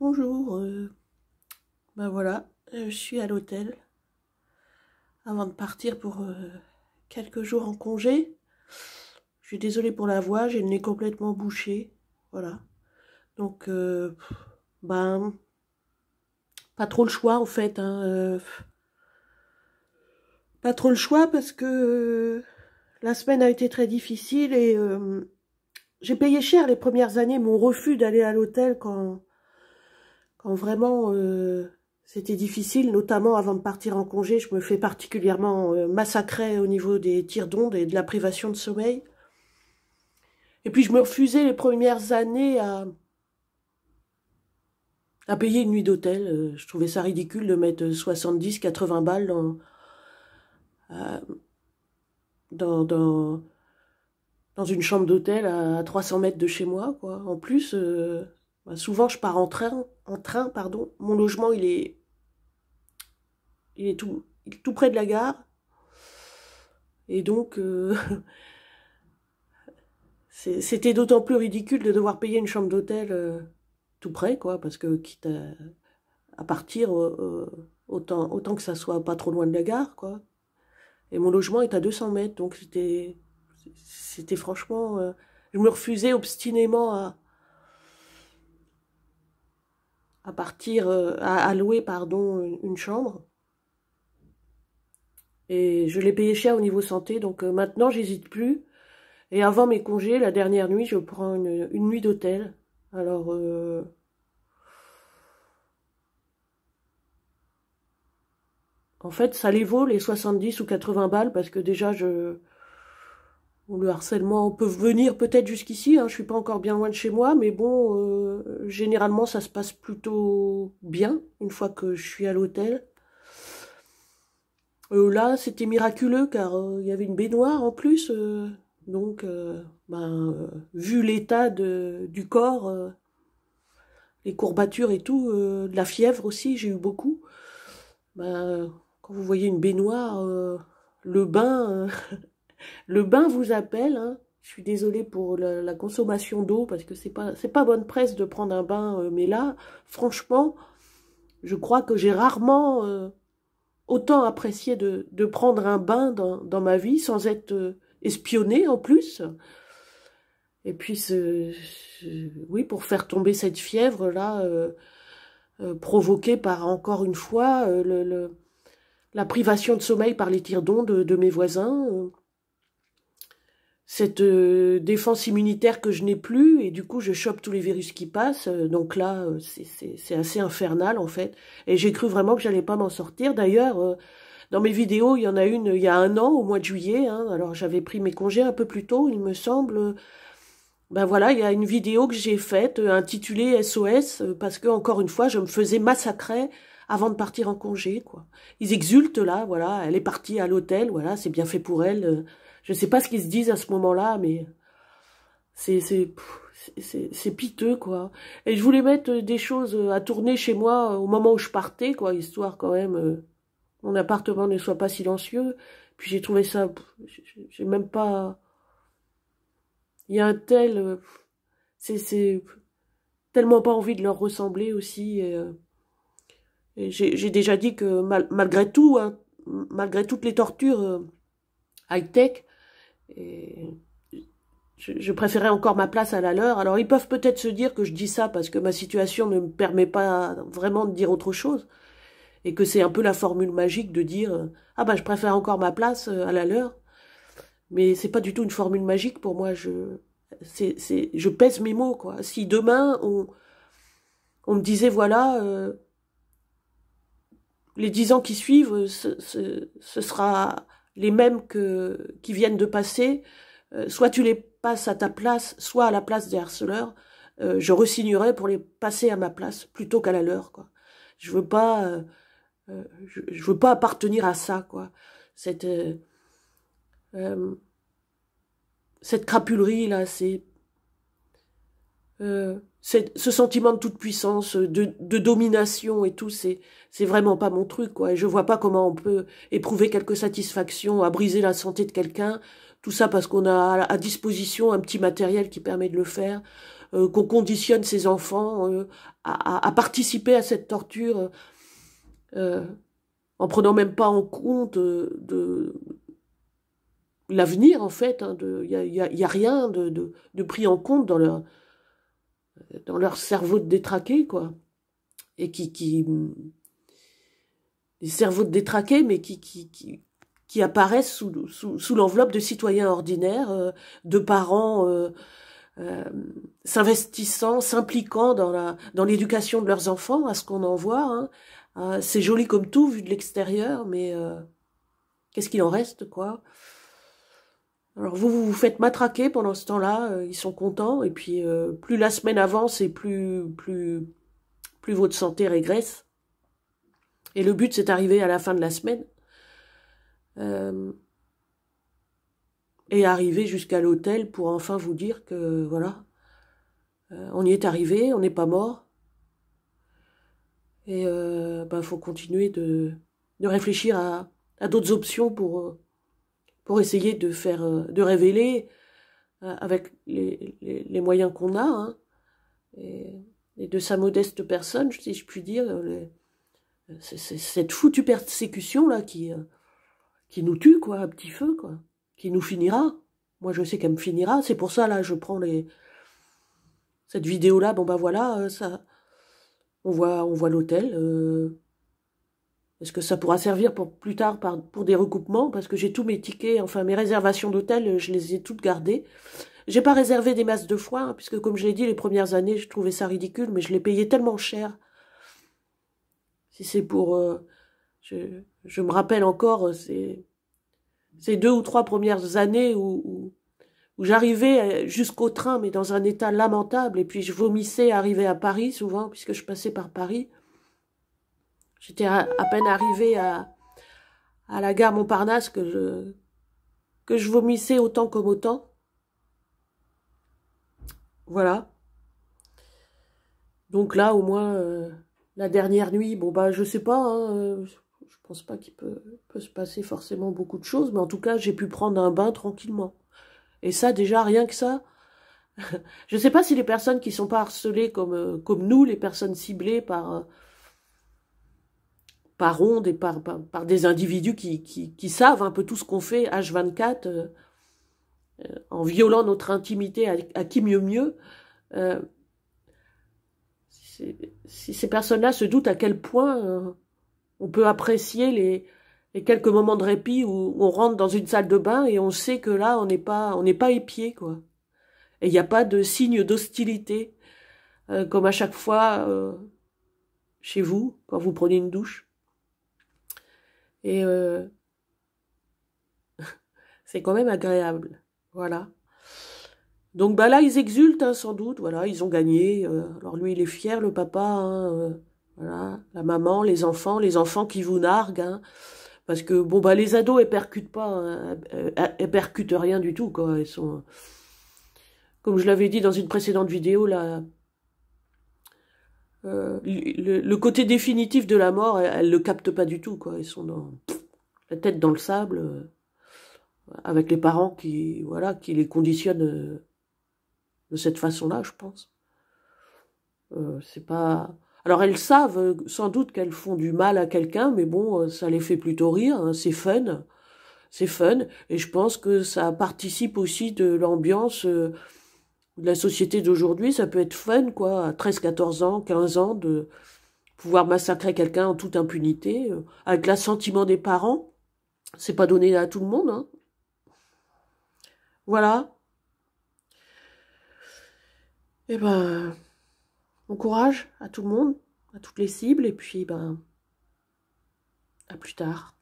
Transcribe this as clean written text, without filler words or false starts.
Bonjour, ben voilà, je suis à l'hôtel avant de partir pour quelques jours en congé. Je suis désolée pour la voix, j'ai le nez complètement bouché, voilà. Donc, ben, pas trop le choix en fait, hein, pas trop le choix parce que la semaine a été très difficile et j'ai payé cher les premières années mon refus d'aller à l'hôtel quand vraiment c'était difficile, notamment avant de partir en congé. Je me fais particulièrement massacrer au niveau des tirs d'ondes et de la privation de sommeil. Et puis je me refusais les premières années à payer une nuit d'hôtel. Je trouvais ça ridicule de mettre 70-80 balles euh, dans, dans, dans une chambre d'hôtel à 300 mètres de chez moi, quoi. En plus, bah, souvent je pars en train, pardon. Mon logement, il est tout près de la gare. Et donc, c'était d'autant plus ridicule de devoir payer une chambre d'hôtel tout près, quoi, parce que quitte à partir, autant que ça soit pas trop loin de la gare, quoi. Et mon logement est à 200 mètres, donc c'était franchement... je me refusais obstinément à partir, à louer, pardon, une chambre. Et je l'ai payé cher au niveau santé, donc maintenant, j'hésite plus. Et avant mes congés, la dernière nuit, je prends une nuit d'hôtel. Alors, en fait, ça les vaut les 70 ou 80 balles parce que déjà, le harcèlement peut venir peut-être jusqu'ici. Hein, je suis pas encore bien loin de chez moi, mais bon, généralement, ça se passe plutôt bien une fois que je suis à l'hôtel. Là, c'était miraculeux car il y avait une baignoire en plus. Donc, vu l'état du corps, les courbatures et tout, de la fièvre aussi, j'ai eu beaucoup. Quand vous voyez une baignoire, le bain, le bain vous appelle. Hein. Je suis désolée pour la consommation d'eau parce que c'est pas bonne presse de prendre un bain, mais là, franchement, je crois que j'ai rarement autant apprécié de prendre un bain dans ma vie sans être espionnée en plus. Et puis, oui, pour faire tomber cette fièvre-là, provoquée par, encore une fois, la privation de sommeil par les tirs d'ondes de mes voisins, cette défense immunitaire que je n'ai plus, et du coup, je chope tous les virus qui passent. Donc là, c'est assez infernal, en fait. Et j'ai cru vraiment que j'allais pas m'en sortir. D'ailleurs, dans mes vidéos, il y en a une il y a 1 an, au mois de juillet. Hein, alors, j'avais pris mes congés un peu plus tôt, il me semble. Ben voilà, il y a une vidéo que j'ai faite intitulée SOS parce que encore une fois, je me faisais massacrer avant de partir en congé, quoi. Ils exultent là, voilà, elle est partie à l'hôtel, voilà, c'est bien fait pour elle. Je sais pas ce qu'ils se disent à ce moment-là, mais c'est piteux, quoi. Et je voulais mettre des choses à tourner chez moi au moment où je partais, quoi, histoire quand même mon appartement ne soit pas silencieux. Puis j'ai trouvé ça, j'ai même pas. Il y a un tel, c'est tellement pas envie de leur ressembler aussi. Et j'ai déjà dit que malgré tout, hein, malgré toutes les tortures high-tech, je préférais encore ma place à la leur. Alors ils peuvent peut-être se dire que je dis ça parce que ma situation ne me permet pas vraiment de dire autre chose. Et que c'est un peu la formule magique de dire ah ben je préfère encore ma place à la leur. Mais c'est pas du tout une formule magique pour moi. Je pèse mes mots, quoi. Si demain on me disait voilà les 10 ans qui suivent, ce sera les mêmes qui viennent de passer. Soit tu les passes à ta place, soit à la place des harceleurs. Je resignerai pour les passer à ma place plutôt qu'à la leur, quoi. Je veux pas, je veux pas appartenir à ça, quoi. Euh, cette crapulerie là, ce sentiment de toute puissance, de domination et tout, c'est vraiment pas mon truc, quoi. Et je vois pas comment on peut éprouver quelque satisfaction à briser la santé de quelqu'un, tout ça parce qu'on a à disposition un petit matériel qui permet de le faire. qu'on conditionne ses enfants à participer à cette torture euh, en prenant même pas en compte de l'avenir, en fait. Y a rien de pris en compte dans leur cerveau de détraqué, quoi. Et des cerveaux de détraqués, mais qui apparaissent sous l'enveloppe de citoyens ordinaires, de parents euh, s'investissant, s'impliquant dans l'éducation de leurs enfants, à ce qu'on en voit. Hein. C'est joli comme tout, vu de l'extérieur, mais qu'est-ce qu'il en reste, quoi? Alors vous vous faites matraquer pendant ce temps-là, ils sont contents, et puis plus la semaine avance et plus votre santé régresse. Et le but, c'est d'arriver à la fin de la semaine euh, et arriver jusqu'à l'hôtel pour enfin vous dire que voilà, on y est arrivé, on n'est pas mort. Et faut continuer de réfléchir à d'autres options pour essayer de faire, de révéler avec les moyens qu'on a, hein, et de sa modeste personne, si je puis dire, c'est cette foutue persécution là qui nous tue, quoi, à petit feu, quoi, qui nous finira. Moi, je sais qu'elle me finira. C'est pour ça, là, je prends cette vidéo-là. Bon, bah voilà, ça, on voit l'hôtel. Est-ce que ça pourra servir pour plus tard pour des recoupements? Parce que j'ai tous mes tickets, enfin, mes réservations d'hôtel, je les ai toutes gardées. J'ai pas réservé des masses de fois, hein, puisque, comme je l'ai dit, les premières années, je trouvais ça ridicule, mais je l'ai payé tellement cher. Si c'est pour... je me rappelle encore, ces 2 ou 3 premières années où j'arrivais jusqu'au train, mais dans un état lamentable, et puis je vomissais arrivé à Paris, souvent, puisque je passais par Paris. J'étais à peine arrivée à la gare Montparnasse que je vomissais autant comme autant. Voilà. Donc là, au moins, la dernière nuit, bon, bah, je sais pas, hein, je pense pas qu'il peut se passer forcément beaucoup de choses, mais en tout cas, j'ai pu prendre un bain tranquillement. Et ça, déjà, rien que ça, je ne sais pas si les personnes qui sont pas harcelées comme nous, les personnes ciblées par onde et par des individus qui savent un peu tout ce qu'on fait H24 en violant notre intimité à qui mieux, euh, si ces personnes-là se doutent à quel point on peut apprécier les quelques moments de répit où on rentre dans une salle de bain et on sait que là, on n'est pas épié, quoi. Et il n'y a pas de signe d'hostilité, comme à chaque fois chez vous, quand vous prenez une douche. Et c'est quand même agréable. Voilà. Donc bah là, ils exultent, hein, sans doute. Voilà, ils ont gagné. Alors lui, il est fier, le papa. Hein, voilà, la maman, les enfants qui vous narguent. Hein, parce que bon bah les ados, elles percutent pas, hein, elles percutent rien du tout, quoi. Elles sont, comme je l'avais dit dans une précédente vidéo, là, le côté définitif de la mort, elles le captent pas du tout, quoi. Ils sont dans la tête dans le sable, avec les parents qui les conditionnent de cette façon-là, je pense. C'est pas... Alors elles savent sans doute qu'elles font du mal à quelqu'un, mais bon, ça les fait plutôt rire, hein, c'est fun, et je pense que ça participe aussi de l'ambiance de la société d'aujourd'hui. Ça peut être fun, quoi, à 13, 14 ans, 15 ans, de pouvoir massacrer quelqu'un en toute impunité, avec l'assentiment des parents. C'est pas donné à tout le monde, hein. Voilà. Eh ben, bon courage à tout le monde, à toutes les cibles, et puis, ben, à plus tard.